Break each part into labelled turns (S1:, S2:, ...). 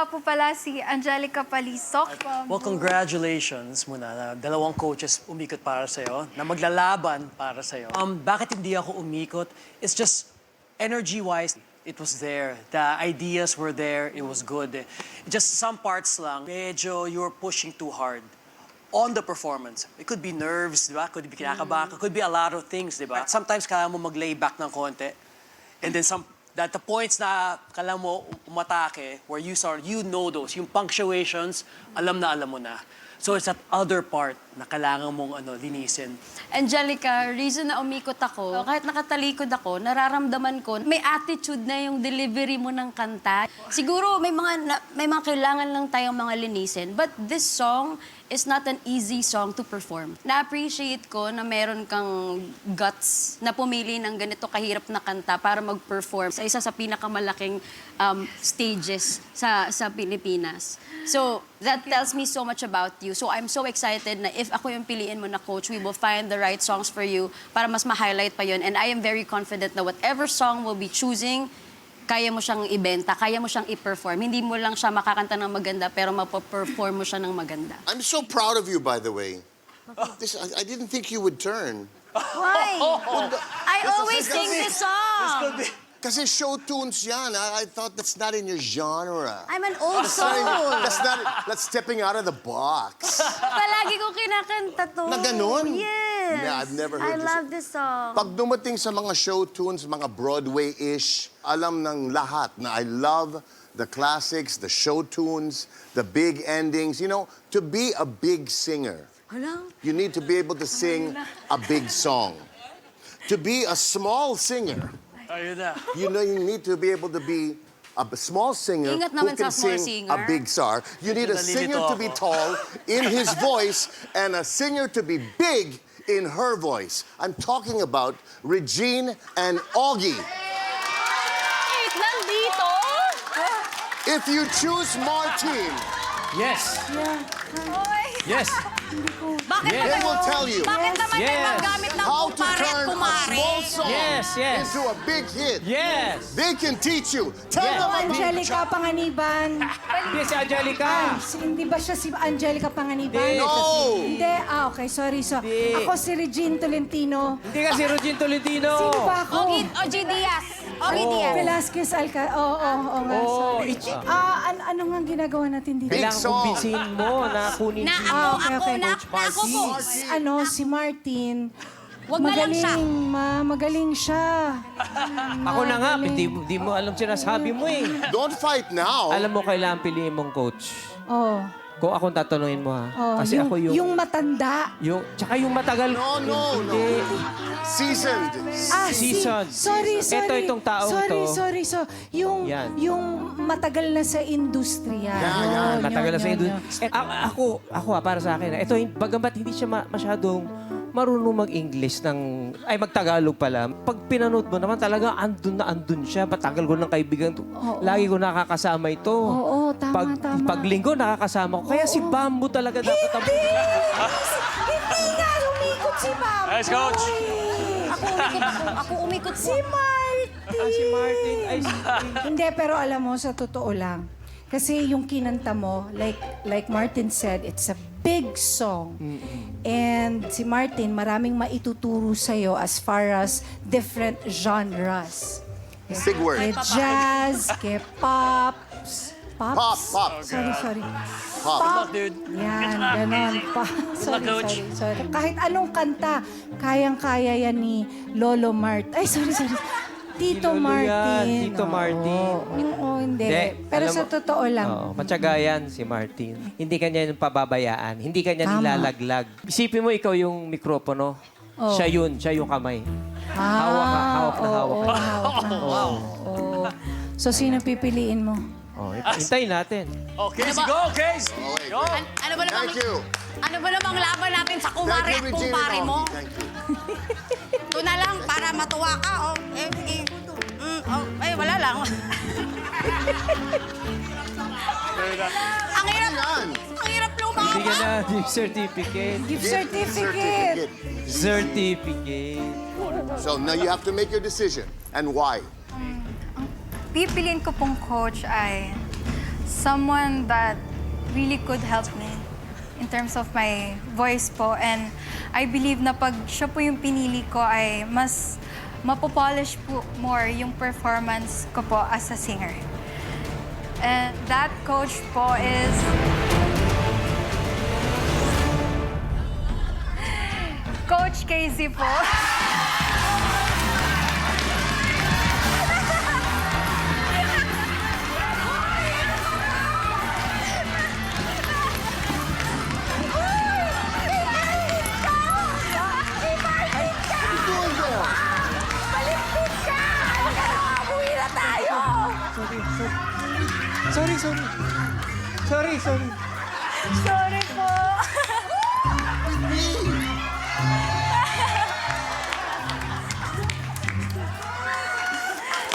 S1: nga po pala si Angelica Palisok.
S2: Well, congratulations muna na dalawang coaches umikot para sa'yo, na maglalaban para sa'yo. Bakit hindi ako umikot? It's just energy-wise, it was there. The ideas were there, it was good. Just some parts lang, medyo you were pushing too hard on the performance. It could be nerves, di ba? Could be kinakabahan, could be a lot of things, di ba? Sometimes kailangan mo mag-lay back ng konti. And then that the points na kailangan mo umatake, where you know those, yung punctuations, alam mo na. So it's that other part na kailangan mong linisin.
S3: Angelica, reason na umikot ako, kahit nakatalikod ako, nararamdaman ko, may attitude na yung delivery mo ng kanta. Siguro may mga kailangan lang tayong mga linisin. But this song is not an easy song to perform. Na-appreciate ko na meron kang guts na pumili ng ganito kahirap na kanta para mag-perform sa isa sa pinakamalaking stages sa Pilipinas. So, that tells me so much about you. So, I'm so excited na if ako yung piliin mo na coach, we will find the right songs for you para mas ma-highlight pa yun. And I am very confident na whatever song we'll be choosing, kaya mo siyang ibenta, kaya mo siyang i-perform. Hindi mo lang siya makakanta ng maganda, pero mapaperform mo siya ng maganda.
S4: I'm so proud of you, by the way. I didn't think you would turn.
S3: Why? I always sing this song.
S4: Kasi show tunes yan. I thought that's not in your genre.
S3: I'm an old soul.
S4: That's stepping out of the box.
S3: Palagi ko kinakanta to.
S4: Na ganun?
S3: Yes.
S4: Yeah, I've never heard
S3: I love this song.
S4: Pag dumating sa mga show tunes, mga Broadway-ish, alam ng lahat na I love the classics, the show tunes, the big endings. You know, to be a big singer, you need to be able to sing a big song. To be a small singer, you know, you need to be able to be a small singer
S3: Ingat
S4: who
S3: naman
S4: can
S3: sa small
S4: sing
S3: singer.
S4: a big star. You need a singer to be tall in his voice and a singer to be big in her voice. I'm talking about Regine and Augie.
S3: Wait, nandito?
S4: If you choose Martine,
S5: Yes. Yes.
S3: Bakit
S5: Yes.
S4: they will tell you
S3: Bakit naman may
S5: Yes.
S3: magamit ng
S4: how to
S3: kumpare at
S4: turn a
S3: kumare?
S4: small song
S5: Yes, yes.
S4: into a big hit.
S5: Yes.
S4: They can teach you. Tell
S5: Yes.
S4: them about
S6: Angelica Panganiban.
S5: Hindi si Angelica.
S6: Hindi ba siya si Angelica Panganiban?
S5: Hindi.
S4: No!
S6: Hindi. Okay, sorry. So,
S5: Hindi.
S6: ako si Regine Tolentino.
S5: Hindi ka si Regine Tolentino.
S6: Sino ba ako?
S3: Ogie Diaz. Ogie
S5: Oh.
S3: Diaz.
S6: Velasquez Alca. Oo nga,
S5: Oh,
S6: sorry. ano nga ginagawa natin dito?
S4: Big
S5: Kailangan
S4: song.
S5: kumbinsihin mo na kunin
S3: Na
S5: si...
S3: ako po.
S6: Si Martin.
S3: Wag na lang siya.
S6: Magaling siya.
S5: Ako na nga, hindi mo alam sinasabi mo eh.
S4: Don't fight now.
S5: Alam mo kailangan piliin mong coach.
S6: Oh.
S5: Kung akong tatanungin mo ha. Kasi ako yung...
S6: Yung matanda.
S5: Tsaka yung matagal...
S4: No.
S5: Hindi.
S4: Seasoned.
S5: Seasoned.
S6: Sorry.
S5: Ito, itong taong to.
S6: Sorry. So,
S5: Yan.
S6: yung matagal na sa industriya. Yun,
S5: Matagal na sa
S6: yun.
S5: industry. Ako para sa akin, ito, bagamat hindi siya masyadong marunong mag-English mag-Tagalog pala. Pag pinanood mo naman talaga, andun siya. Matagal ko ng kaibigan. Lagi ko nakakasama ito.
S6: Oo, tama.
S5: Pag linggo, nakakasama ko. Kaya si Bamboo talaga dapat ang...
S6: Hindi nga umikot si Ma'am.
S2: Nice, Coach.
S3: Ako umikot
S6: Si Martin.
S5: si Martin.
S6: Hindi, pero alam mo, sa totoo lang. Kasi yung kinanta mo, like Martin said, it's a big song. And si Martin, maraming maituturo sa'yo as far as different genres.
S4: Big word.
S6: Kay jazz, kay pop.
S4: Pop.
S6: Sorry.
S4: Pop.
S2: Dude.
S6: Yan, ganon. Sorry. Kahit anong kanta, kayang-kaya yan ni Lolo Mart. Ay, sorry. Tito
S5: Lolo
S6: Martin.
S5: yan, Tito Martin.
S6: Oo, hindi.
S5: Hindi,
S6: Pero
S5: alam
S6: sa
S5: mo-
S6: totoo lang.
S5: Matyaga yan si Martin. Hindi kanya yung pababayaan. Hindi kanya
S6: Tama.
S5: nilalaglag. Isipin mo ikaw yung mikropono.
S6: Oh.
S5: Siya yung kamay. Hawak na hawak.
S6: Oo. So, sino pipiliin mo?
S5: Hintayin natin.
S2: Okay, go, Case! Go!
S3: Ano ba namang...
S4: Thank you.
S3: Ano ba namang laban natin sa
S4: Thank
S3: kumare
S4: you,
S3: at
S4: Regine
S3: kumpare
S4: and
S3: mo?
S4: Augie. Thank you.
S3: Ito na lang, para matuwa ka. Wala lang. Ang hirap.
S4: Yan.
S3: Ang hirap lumawa.
S5: Bigyan na gift certificate.
S6: Gift certificate.
S5: Certificate.
S4: So now you have to make your decision. And why?
S1: Pipiliin ko pong coach ay someone that really could help me in terms of my voice po. And I believe na pag siya po yung pinili ko ay mas mapopolish po more yung performance ko po as a singer. And that coach po is Coach Casey po.
S5: Sorry. Sorry.
S1: Sorry po.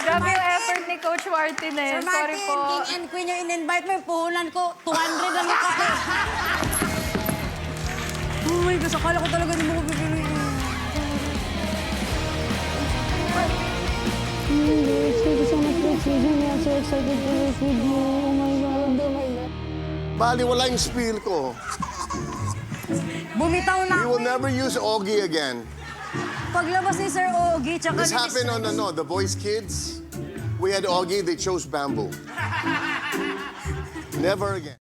S1: Grabe yung effort ni Coach Martin eh.
S3: Sir
S1: Sorry
S3: Martin,
S1: po.
S3: King and Queen yung in-invite mo, yung puhunan ko, 200 lang ako. Oh my gosh, akala ko talaga hindi mo ko pipiliin.
S7: Thank you so much for choosing me. I'm so excited to work with you. Oh my God, oh my God.
S4: Bali, wala yung spiel ko.
S3: Bumitaw na
S4: We
S3: ako.
S4: will never use Augie again.
S3: Paglabas ni Sir Ogie, tsaka
S4: This
S3: ni
S4: happened on The Voice Kids. We had Augie, they chose Bamboo. Never again.